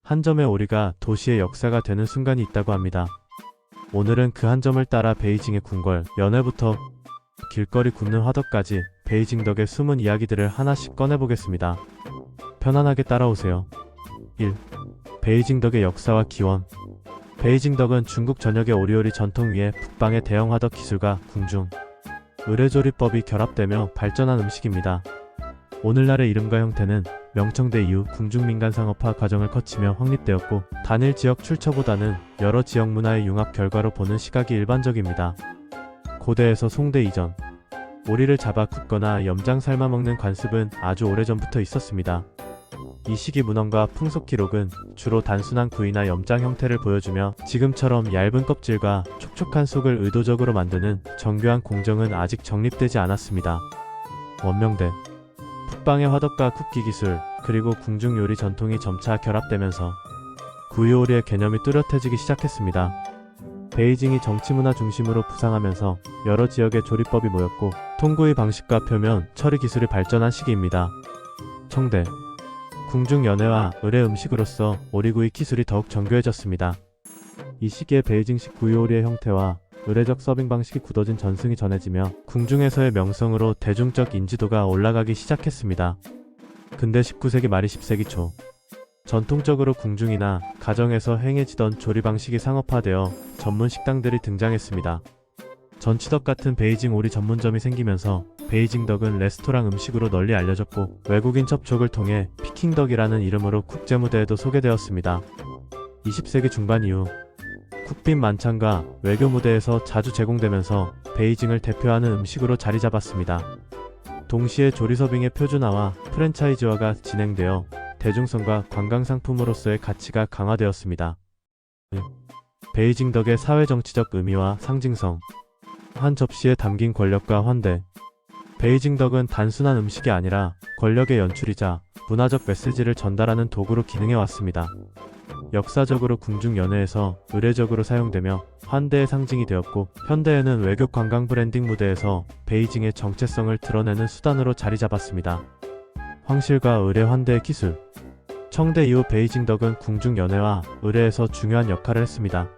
한 점의 오리가 도시의 역사가 되는 순간이 있다고 합니다. 오늘은 그 한 점을 따라 베이징의 궁궐, 연회부터 길거리 굽는 화덕까지 베이징 덕의 숨은 이야기들을 하나씩 꺼내보겠습니다. 편안하게 따라오세요. 1. 베이징 덕의 역사와 기원. 베이징 덕은 중국 전역의 오리오리 전통 위에 북방의 대형 화덕 기술과 궁중, 의뢰조리법이 결합되며 발전한 음식입니다. 오늘날의 이름과 형태는 명청대 이후 궁중민간상업화 과정을 거치며 확립되었고, 단일 지역 출처보다는 여러 지역 문화의 융합 결과로 보는 시각이 일반적입니다. 고대에서 송대 이전, 오리를 잡아 굽거나 염장 삶아 먹는 관습은 아주 오래전부터 있었습니다. 이 시기 문헌과 풍속 기록은 주로 단순한 구이나 염장 형태를 보여주며, 지금처럼 얇은 껍질과 촉촉한 속을 의도적으로 만드는 정교한 공정은 아직 정립되지 않았습니다. 원명대. 북방의 화덕과 굽기 기술, 그리고 궁중 요리 전통이 점차 결합되면서 구이오리의 개념이 뚜렷해지기 시작했습니다. 베이징이 정치문화 중심으로 부상하면서 여러 지역의 조리법이 모였고, 통구이 방식과 표면 처리 기술이 발전한 시기입니다. 청대. 궁중 연회와 의뢰 음식으로서 오리구이 기술이 더욱 정교해졌습니다. 이 시기에 베이징식 구이오리의 형태와 의례적 서빙 방식이 굳어진 전승이 전해지며 궁중에서의 명성으로 대중적 인지도가 올라가기 시작했습니다. 근대 19세기 말이 10세기 초, 전통적으로 궁중이나 가정에서 행해지던 조리 방식이 상업화되어 전문 식당들이 등장했습니다. 전치덕 같은 베이징 오리 전문점이 생기면서 베이징 덕은 레스토랑 음식으로 널리 알려졌고, 외국인 접촉을 통해 피킹덕이라는 이름으로 국제무대에도 소개되었습니다. 20세기 중반 이후 국빈 만찬과 외교 무대에서 자주 제공되면서 베이징을 대표하는 음식으로 자리 잡았습니다. 동시에 조리서빙의 표준화와 프랜차이즈화가 진행되어 대중성과 관광상품으로서의 가치가 강화되었습니다. 베이징 덕의 사회정치적 의미와 상징성. 한 접시에 담긴 권력과 환대. 베이징 덕은 단순한 음식이 아니라 권력의 연출이자 문화적 메시지를 전달하는 도구로 기능해왔습니다. 역사적으로 궁중 연회에서 의례적으로 사용되며 환대의 상징이 되었고, 현대에는 외교 관광 브랜딩 무대에서 베이징의 정체성을 드러내는 수단으로 자리 잡았습니다. 황실과 의례 환대의 기술. 청대 이후 베이징 덕은 궁중 연회와 의례에서 중요한 역할을 했습니다.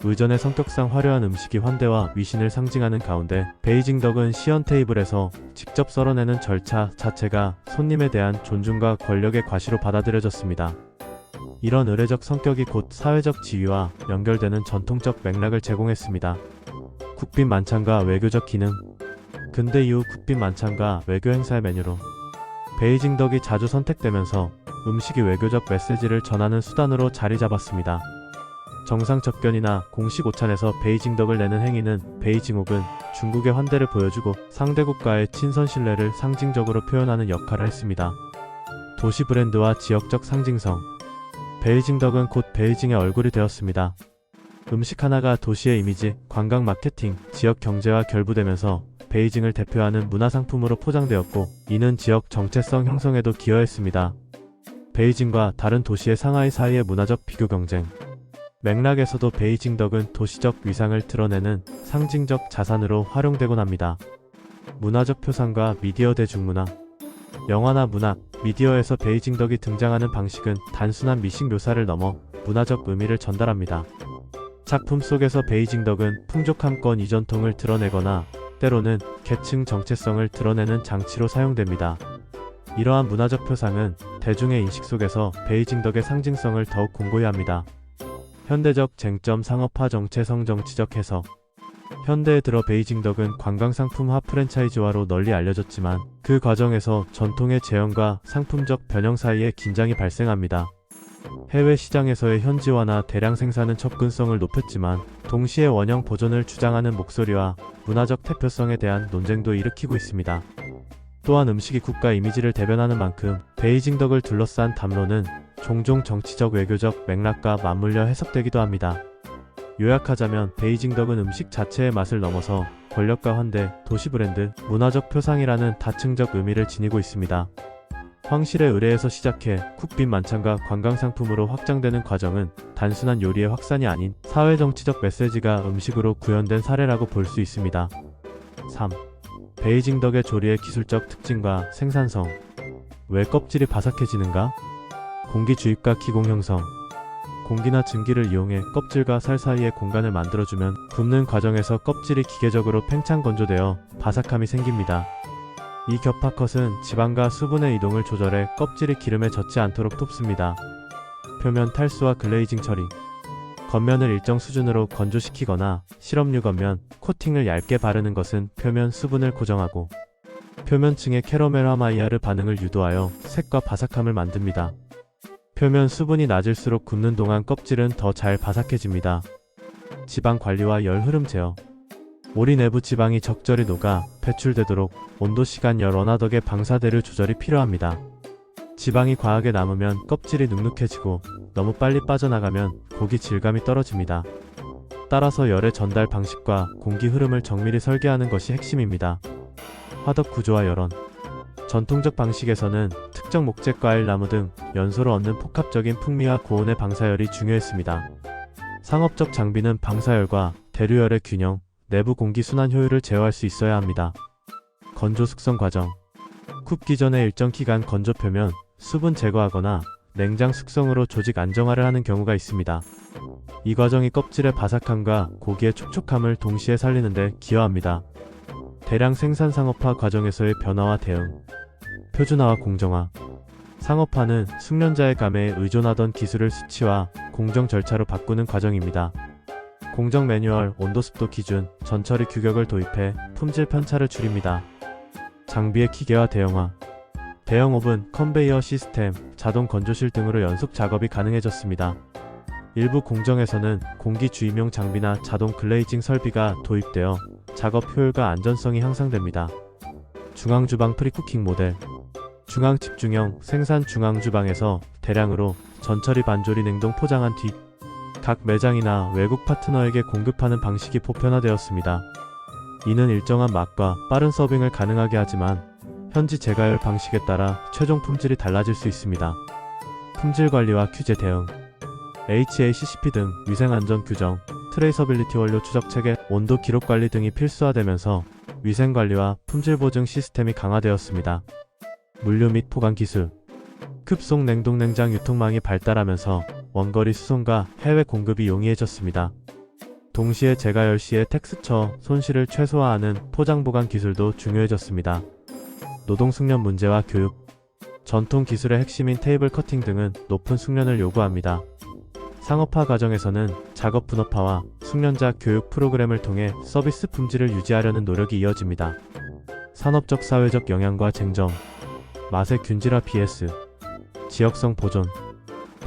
의전의 성격상 화려한 음식이 환대와 위신을 상징하는 가운데, 베이징 덕은 시연 테이블에서 직접 썰어내는 절차 자체가 손님에 대한 존중과 권력의 과시로 받아들여졌습니다. 이런 의례적 성격이 곧 사회적 지위와 연결되는 전통적 맥락을 제공했습니다. 국빈 만찬과 외교적 기능. 근대 이후 국빈 만찬과 외교 행사의 메뉴로 베이징 덕이 자주 선택되면서 음식이 외교적 메시지를 전하는 수단으로 자리 잡았습니다. 정상 접견이나 공식 오찬에서 베이징 덕을 내는 행위는 베이징옥은 중국의 환대를 보여주고 상대 국가의 친선 신뢰를 상징적으로 표현하는 역할을 했습니다. 도시 브랜드와 지역적 상징성. 베이징 덕은 곧 베이징의 얼굴이 되었습니다. 음식 하나가 도시의 이미지, 관광 마케팅, 지역 경제와 결부되면서 베이징을 대표하는 문화상품으로 포장되었고, 이는 지역 정체성 형성에도 기여했습니다. 베이징과 다른 도시의 상하이 사이의 문화적 비교 경쟁. 맥락에서도 베이징 덕은 도시적 위상을 드러내는 상징적 자산으로 활용되곤 합니다. 문화적 표상과 미디어 대중문화. 영화나 문학, 미디어에서 베이징 덕이 등장하는 방식은 단순한 미식 묘사를 넘어 문화적 의미를 전달합니다. 작품 속에서 베이징 덕은 풍족함권 이전통을 드러내거나 때로는 계층 정체성을 드러내는 장치로 사용됩니다. 이러한 문화적 표상은 대중의 인식 속에서 베이징 덕의 상징성을 더욱 공고히 합니다. 현대적 쟁점 상업화 정체성 정치적 해석. 현대에 들어 베이징 덕은 관광상품화 프랜차이즈화로 널리 알려졌지만, 그 과정에서 전통의 재현과 상품적 변형 사이에 긴장이 발생합니다. 해외 시장에서의 현지화나 대량 생산은 접근성을 높였지만, 동시에 원형 보존을 주장하는 목소리와 문화적 대표성에 대한 논쟁도 일으키고 있습니다. 또한 음식이 국가 이미지를 대변하는 만큼 베이징 덕을 둘러싼 담론은 종종 정치적 외교적 맥락과 맞물려 해석되기도 합니다. 요약하자면 베이징 덕은 음식 자체의 맛을 넘어서 권력과 환대, 도시 브랜드, 문화적 표상이라는 다층적 의미를 지니고 있습니다. 황실의 의례에서 시작해 국빈 만찬과 관광상품으로 확장되는 과정은 단순한 요리의 확산이 아닌 사회정치적 메시지가 음식으로 구현된 사례라고 볼 수 있습니다. 3. 베이징 덕의 조리의 기술적 특징과 생산성. 왜 껍질이 바삭해지는가? 공기 주입과 기공 형성. 공기나 증기를 이용해 껍질과 살 사이에 공간을 만들어주면 굽는 과정에서 껍질이 기계적으로 팽창 건조되어 바삭함이 생깁니다. 이 격파컷은 지방과 수분의 이동을 조절해 껍질이 기름에 젖지 않도록 돕습니다. 표면 탈수와 글레이징 처리. 겉면을 일정 수준으로 건조시키거나 실험류 겉면, 코팅을 얇게 바르는 것은 표면 수분을 고정하고 표면층의 캐러멜화 마이야르 반응을 유도하여 색과 바삭함을 만듭니다. 표면 수분이 낮을수록 굽는 동안 껍질은 더 잘 바삭해집니다. 지방 관리와 열 흐름 제어. 오리 내부 지방이 적절히 녹아 배출되도록 온도, 시간, 열, 원화덕의 방사대류 조절이 필요합니다. 지방이 과하게 남으면 껍질이 눅눅해지고 너무 빨리 빠져나가면 고기 질감이 떨어집니다. 따라서 열의 전달 방식과 공기 흐름을 정밀히 설계하는 것이 핵심입니다. 화덕 구조와 열원. 전통적 방식에서는 특정 목재, 과일, 나무 등 연소로 얻는 복합적인 풍미와 고온의 방사열이 중요했습니다. 상업적 장비는 방사열과 대류열의 균형, 내부 공기 순환 효율을 제어할 수 있어야 합니다. 건조 숙성 과정. 굽기 전에 일정 기간 건조 표면, 수분 제거하거나 냉장 숙성으로 조직 안정화를 하는 경우가 있습니다. 이 과정이 껍질의 바삭함과 고기의 촉촉함을 동시에 살리는 데 기여합니다. 대량 생산 상업화 과정에서의 변화와 대응. 표준화와 공정화. 상업화는 숙련자의 감에 의존하던 기술을 수치화, 공정 절차로 바꾸는 과정입니다. 공정 매뉴얼, 온도, 습도 기준, 전처리 규격을 도입해 품질 편차를 줄입니다. 장비의 기계화 대형화. 대형 오븐, 컨베이어 시스템, 자동 건조실 등으로 연속 작업이 가능해졌습니다. 일부 공정에서는 공기 주입용 장비나 자동 글레이징 설비가 도입되어 작업 효율과 안전성이 향상됩니다. 중앙주방 프리쿠킹 모델. 중앙 집중형 생산 중앙주방에서 대량으로 전처리 반조리 냉동 포장한 뒤 각 매장이나 외국 파트너에게 공급하는 방식이 보편화되었습니다. 이는 일정한 맛과 빠른 서빙을 가능하게 하지만 현지 제과열 방식에 따라 최종 품질이 달라질 수 있습니다. 품질 관리와 규제 대응. HACCP 등 위생안전 규정, 트레이서빌리티 원료 추적 체계, 온도 기록 관리 등이 필수화되면서 위생 관리와 품질 보증 시스템이 강화되었습니다. 물류 및 포간 기술. 급속 냉동 냉장 유통망이 발달하면서 원거리 수송과 해외 공급이 용이해졌습니다. 동시에 제과열 시의 텍스처, 손실을 최소화하는 포장 보관 기술도 중요해졌습니다. 노동 숙련 문제와 교육. 전통 기술의 핵심인 테이블 커팅 등은 높은 숙련을 요구합니다. 상업화 과정에서는 작업 분업화와 숙련자 교육 프로그램을 통해 서비스 품질을 유지하려는 노력이 이어집니다. 산업적 사회적 영향과 쟁점. 맛의 균질화 BS. 지역성 보존.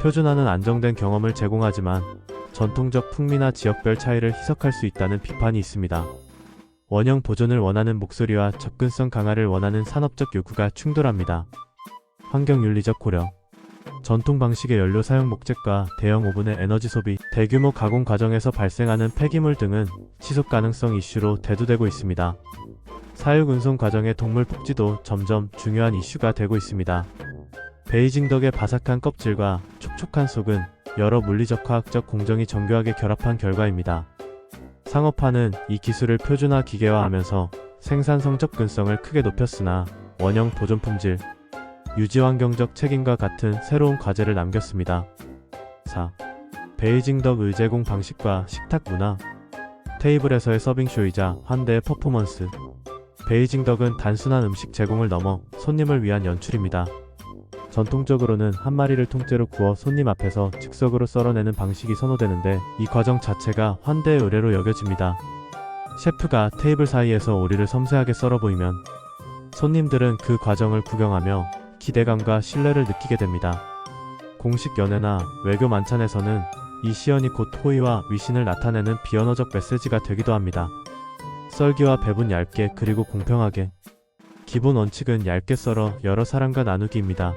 표준화는 안정된 경험을 제공하지만 전통적 풍미나 지역별 차이를 희석할 수 있다는 비판이 있습니다. 원형 보존을 원하는 목소리와 접근성 강화를 원하는 산업적 요구가 충돌합니다. 환경윤리적 고려. 전통 방식의 연료 사용 목적과 대형 오븐의 에너지 소비, 대규모 가공 과정에서 발생하는 폐기물 등은 지속 가능성 이슈로 대두되고 있습니다. 사육 운송 과정의 동물 복지도 점점 중요한 이슈가 되고 있습니다. 베이징 덕의 바삭한 껍질과 촉촉한 속은 여러 물리적 화학적 공정이 정교하게 결합한 결과입니다. 상업화는 이 기술을 표준화 기계화하면서 생산성 접근성을 크게 높였으나 원형 보존 품질, 유지환경적 책임과 같은 새로운 과제를 남겼습니다. 4. 베이징 덕 의제공 방식과 식탁 문화. 테이블에서의 서빙쇼이자 환대의 퍼포먼스. 베이징 덕은 단순한 음식 제공을 넘어 손님을 위한 연출입니다. 전통적으로는 한 마리를 통째로 구워 손님 앞에서 즉석으로 썰어내는 방식이 선호되는데 이 과정 자체가 환대의 의례로 여겨집니다. 셰프가 테이블 사이에서 오리를 섬세하게 썰어 보이면 손님들은 그 과정을 구경하며 기대감과 신뢰를 느끼게 됩니다. 공식 연회나 외교 만찬에서는 이 시연이 곧 호의와 위신을 나타내는 비언어적 메시지가 되기도 합니다. 썰기와 배분 얇게 그리고 공평하게. 기본 원칙은 얇게 썰어 여러 사람과 나누기입니다.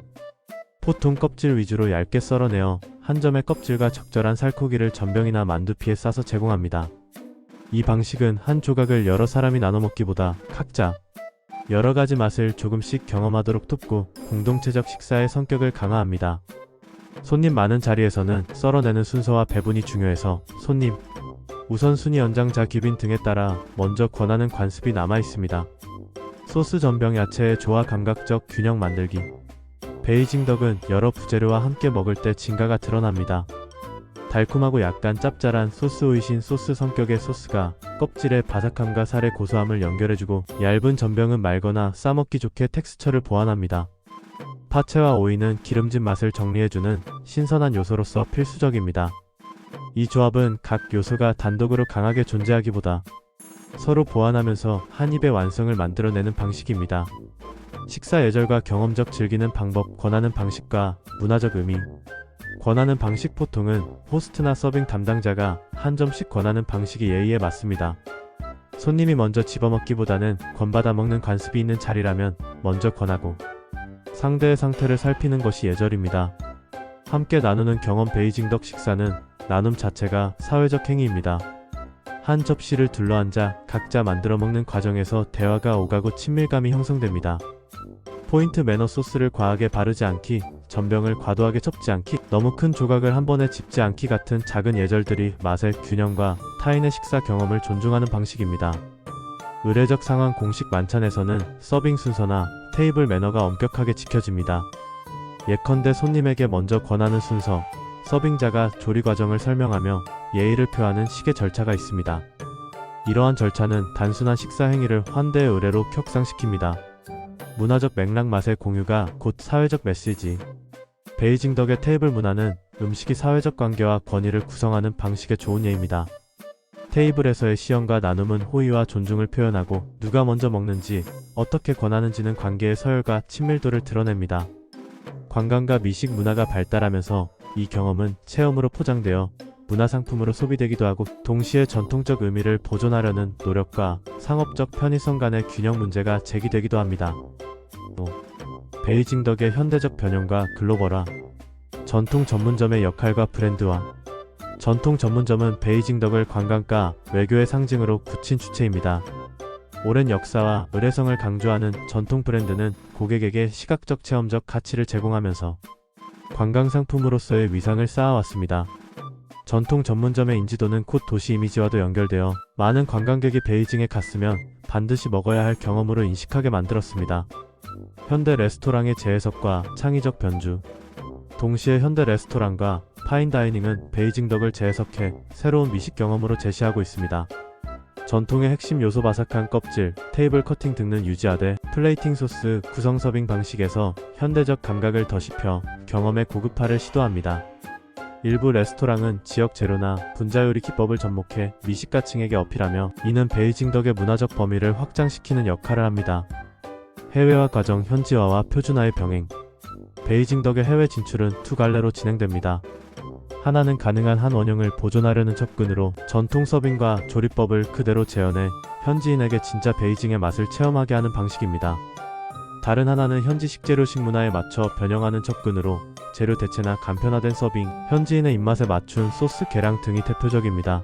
보통 껍질 위주로 얇게 썰어내어 한 점의 껍질과 적절한 살코기를 전병이나 만두피에 싸서 제공합니다. 이 방식은 한 조각을 여러 사람이 나눠 먹기보다 각자 여러 가지 맛을 조금씩 경험하도록 돕고 공동체적 식사의 성격을 강화합니다. 손님 많은 자리에서는 썰어내는 순서와 배분이 중요해서 손님, 우선순위 연장자 귀빈 등에 따라 먼저 권하는 관습이 남아 있습니다. 소스 전병 야채의 조화 감각적 균형 만들기. 베이징 덕은 여러 부재료와 함께 먹을 때 진가가 드러납니다. 달콤하고 약간 짭짤한 소스 오이신 소스 성격의 소스가 껍질의 바삭함과 살의 고소함을 연결해주고 얇은 전병은 말거나 싸먹기 좋게 텍스처를 보완합니다. 파채와 오이는 기름진 맛을 정리해주는 신선한 요소로서 필수적입니다. 이 조합은 각 요소가 단독으로 강하게 존재하기보다 서로 보완하면서 한 입의 완성을 만들어내는 방식입니다. 식사 예절과 경험적 즐기는 방법, 권하는 방식과 문화적 의미. 권하는 방식. 보통은 호스트나 서빙 담당자가 한 점씩 권하는 방식이 예의에 맞습니다. 손님이 먼저 집어먹기보다는 권받아 먹는 관습이 있는 자리라면 먼저 권하고 상대의 상태를 살피는 것이 예절입니다. 함께 나누는 경험. 베이징 덕 식사는 나눔 자체가 사회적 행위입니다. 한 접시를 둘러앉아 각자 만들어 먹는 과정에서 대화가 오가고 친밀감이 형성됩니다. 포인트. 매너. 소스를 과하게 바르지 않기, 전병을 과도하게 첩지 않기, 너무 큰 조각을 한 번에 집지 않기 같은 작은 예절들이 맛의 균형과 타인의 식사 경험을 존중하는 방식입니다. 의례적 상황. 공식 만찬에서는 서빙 순서나 테이블 매너가 엄격하게 지켜집니다. 예컨대 손님에게 먼저 권하는 순서, 서빙자가 조리 과정을 설명하며 예의를 표하는 식의 절차가 있습니다. 이러한 절차는 단순한 식사 행위를 환대의 의례로 격상시킵니다. 문화적 맥락. 맛의 공유가 곧 사회적 메시지. 베이징 덕의 테이블 문화는 음식이 사회적 관계와 권위를 구성하는 방식의 좋은 예입니다. 테이블에서의 시연과 나눔은 호의와 존중을 표현하고 누가 먼저 먹는지, 어떻게 권하는지는 관계의 서열과 친밀도를 드러냅니다. 관광과 미식 문화가 발달하면서 이 경험은 체험으로 포장되어 문화상품으로 소비되기도 하고 동시에 전통적 의미를 보존하려는 노력과 상업적 편의성 간의 균형 문제가 제기되기도 합니다. 베이징 덕의 현대적 변형과 글로벌화. 전통 전문점의 역할과 브랜드화. 전통 전문점은 베이징 덕을 관광과 외교의 상징으로 굳힌 주체입니다. 오랜 역사와 의례성을 강조하는 전통 브랜드는 고객에게 시각적 체험적 가치를 제공하면서 관광상품으로서의 위상을 쌓아왔습니다. 전통 전문점의 인지도는 곧 도시 이미지와도 연결되어 많은 관광객이 베이징에 갔으면 반드시 먹어야 할 경험으로 인식하게 만들었습니다. 현대 레스토랑의 재해석과 창의적 변주. 동시에 현대 레스토랑과 파인다이닝은 베이징 덕을 재해석해 새로운 미식 경험으로 제시하고 있습니다. 전통의 핵심 요소 바삭한 껍질, 테이블 커팅 등은 유지하되 플레이팅 소스, 구성 서빙 방식에서 현대적 감각을 더씹혀 경험의 고급화를 시도합니다. 일부 레스토랑은 지역 재료나 분자 요리 기법을 접목해 미식가층에게 어필하며 이는 베이징 덕의 문화적 범위를 확장시키는 역할을 합니다. 해외화 과정. 현지화와 표준화의 병행. 베이징 덕의 해외 진출은 두 갈래로 진행됩니다. 하나는 가능한 한 원형을 보존하려는 접근으로 전통 서빙과 조리법을 그대로 재현해 현지인에게 진짜 베이징의 맛을 체험하게 하는 방식입니다. 다른 하나는 현지 식재료 식문화에 맞춰 변형하는 접근으로 재료 대체나 간편화된 서빙, 현지인의 입맛에 맞춘 소스 계량 등이 대표적입니다.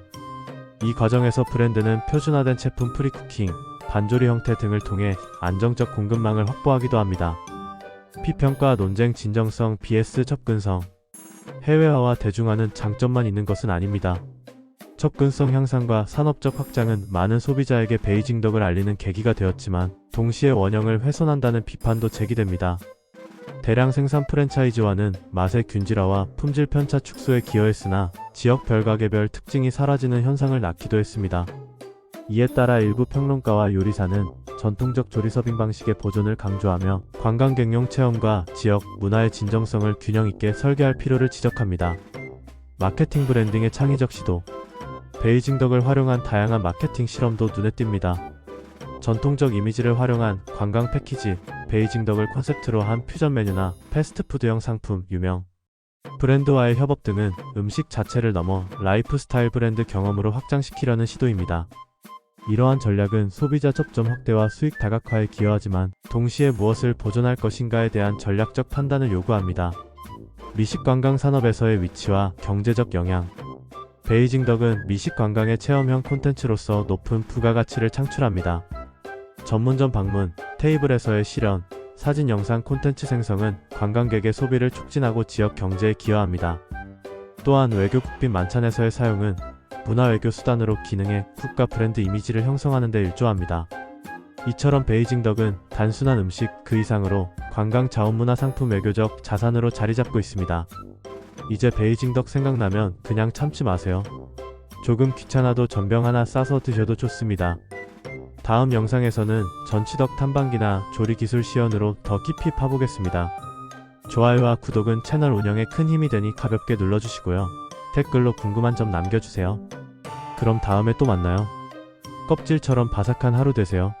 이 과정에서 브랜드는 표준화된 제품 프리쿠킹, 반조리 형태 등을 통해 안정적 공급망을 확보하기도 합니다. 피평가. 논쟁. 진정성 vs 접근성. 해외화와 대중화는 장점만 있는 것은 아닙니다. 접근성 향상과 산업적 확장은 많은 소비자에게 베이징 덕을 알리는 계기가 되었지만 동시에 원형을 훼손한다는 비판도 제기됩니다. 대량 생산 프랜차이즈화는 맛의 균질화와 품질 편차 축소에 기여했으나 지역별 가게별 특징이 사라지는 현상을 낳기도 했습니다. 이에 따라 일부 평론가와 요리사는 전통적 조리 서빙 방식의 보존을 강조하며 관광객용 체험과 지역 문화의 진정성을 균형 있게 설계할 필요를 지적합니다. 마케팅. 브랜딩의 창의적 시도. 베이징 덕을 활용한 다양한 마케팅 실험도 눈에 띕니다. 전통적 이미지를 활용한 관광 패키지, 베이징 덕을 컨셉트로 한 퓨전 메뉴나 패스트푸드형 상품, 유명 브랜드와의 협업 등은 음식 자체를 넘어 라이프스타일 브랜드 경험으로 확장시키려는 시도입니다. 이러한 전략은 소비자 접점 확대와 수익 다각화에 기여하지만 동시에 무엇을 보존할 것인가에 대한 전략적 판단을 요구합니다. 미식관광 산업에서의 위치와 경제적 영향. 베이징 덕은 미식관광의 체험형 콘텐츠로서 높은 부가가치를 창출합니다. 전문점 방문, 테이블에서의 실현, 사진 영상 콘텐츠 생성은 관광객의 소비를 촉진하고 지역 경제에 기여합니다. 또한 외교 국빈 만찬에서의 사용은 문화외교 수단으로 기능해 국가 브랜드 이미지를 형성하는 데 일조합니다. 이처럼 베이징 덕은 단순한 음식 그 이상으로 관광 자원문화 상품 외교적 자산으로 자리 잡고 있습니다. 이제 베이징 덕 생각나면 그냥 참지 마세요. 조금 귀찮아도 전병 하나 싸서 드셔도 좋습니다. 다음 영상에서는 전치덕 탐방기나 조리기술 시연으로 더 깊이 파보겠습니다. 좋아요와 구독은 채널 운영에 큰 힘이 되니 가볍게 눌러주시고요. 댓글로 궁금한 점 남겨주세요. 그럼 다음에 또 만나요. 껍질처럼 바삭한 하루 되세요.